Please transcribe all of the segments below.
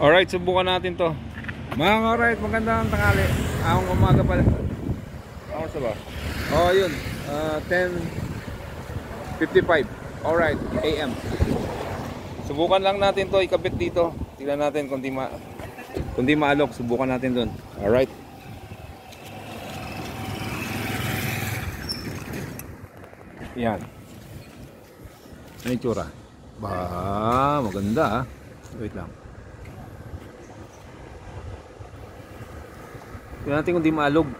Alright, subukan natin to. Mga alright, magandang tanghali. Akong umaga pala. Ako sa ba? Oh, yun. 10:55. Alright, AM. Subukan lang natin to, ikabit dito. Tingnan natin kung di maalok, subukan natin doon. Alright. Yan. Ano yung tsura? Ba, maganda ah. Wait lang. Tingnan natin kung di maalog.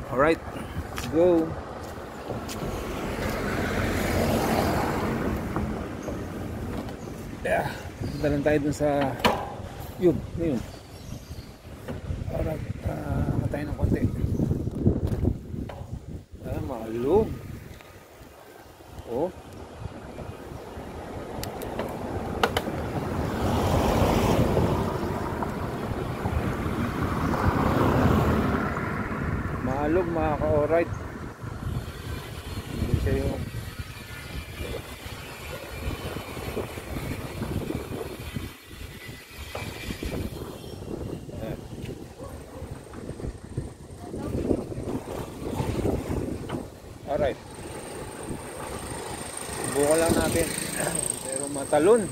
Alright, let's go. Yeah. Punta lang tayo dun sa yun, yun. Alright, matay ng konti. Maalog. Oh. Maalog mga ka-alright. Hindi siya yung alright. Subukan lang natin. Pero matalon.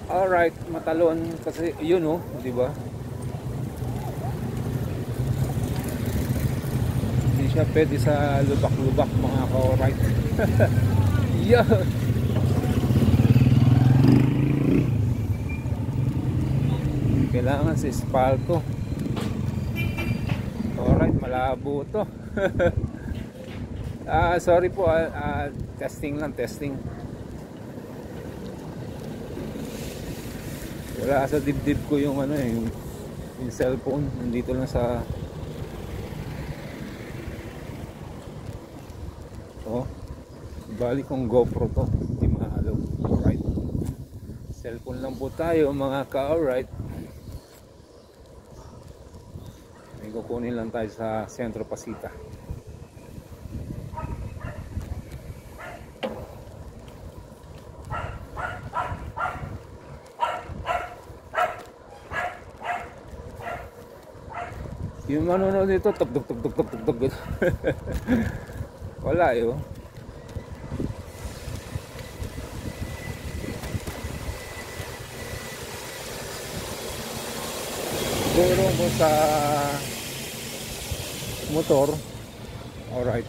Alright, matalon kasi yun oh, di ba? Hindi siya pwede sa lubak-lubak mga ka-alright. Yeah. Kailangan sa espalto. Alright, malabo to. Sorry po, testing lang, testing. Wala sa dibdib ko yung ano eh, yung cellphone. Nandito lang sa oh, bali kong GoPro to, hindi mahalaw. Alright, cellphone lang po tayo mga ka-alright. May kukunin lang tayo sa Sentro Pasita. Yung manonood dito, tug. Wala eh oh. Siguro ko sa motor. Alright.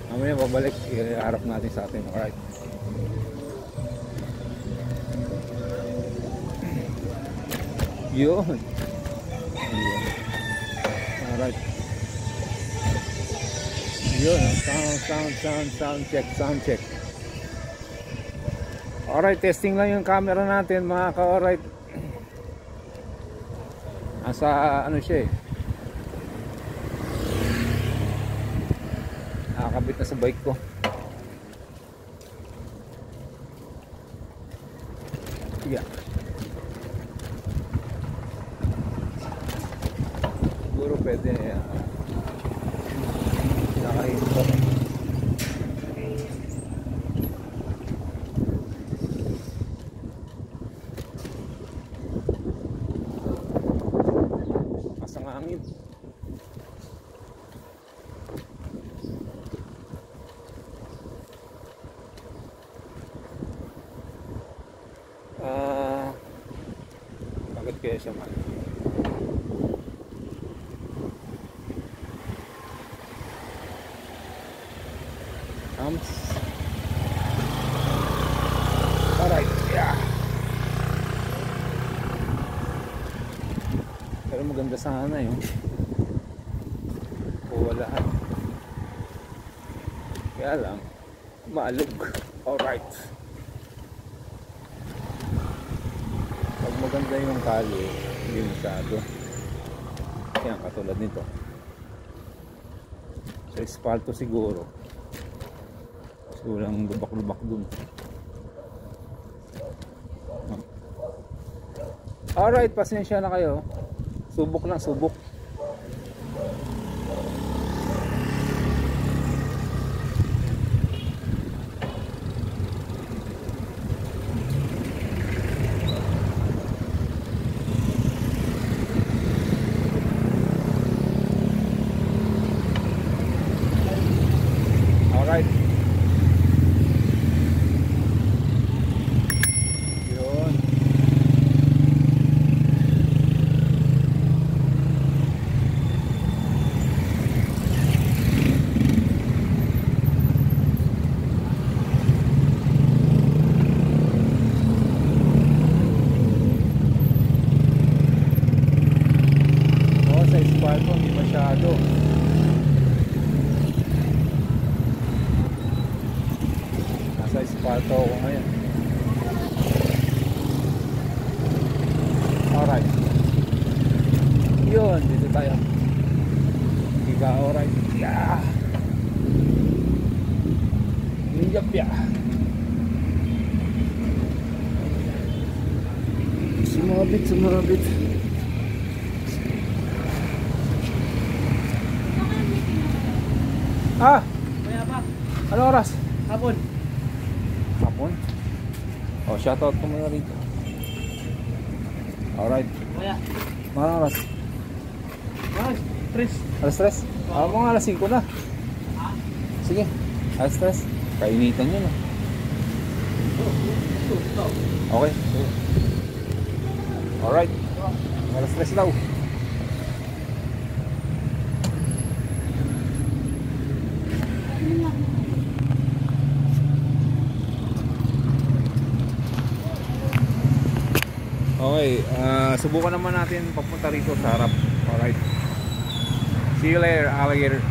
Mamaya babalik, iharap natin sa atin. Alright. Yun. Alright. Yun. Sound check. Alright, testing lang yung camera natin mga ka-alright. Nasa ano siya eh, nakakabit na sa bike ko. Yeah. Siguro pwede nakahinto. Masang hangin. Bakit kaya siya man? Alright, yeah. Pero maganda sana yun. O wala. Kaya lang, maalog. Alright. Pag maganda yung kali, hindi masyado. Yan, katulad nito. Sa espalto siguro. Walang lubak-lubak dun. Alright, pasensya na kayo. Subok lang, subok. tilapia. Sumabit. Ah, Kaya pa, ano oras? hapon. Hapon. Oh, shoutout ko muna rito. Alright. Kaya, Mga oras? guys, Chris. Alas 3? Mga alas 5 na. Sige, alas 3. Kainitan yun. Okay. Alright. Alas 3 daw. Okay, subukan naman natin papunta rito sa harap. Alright. See you later, alligator.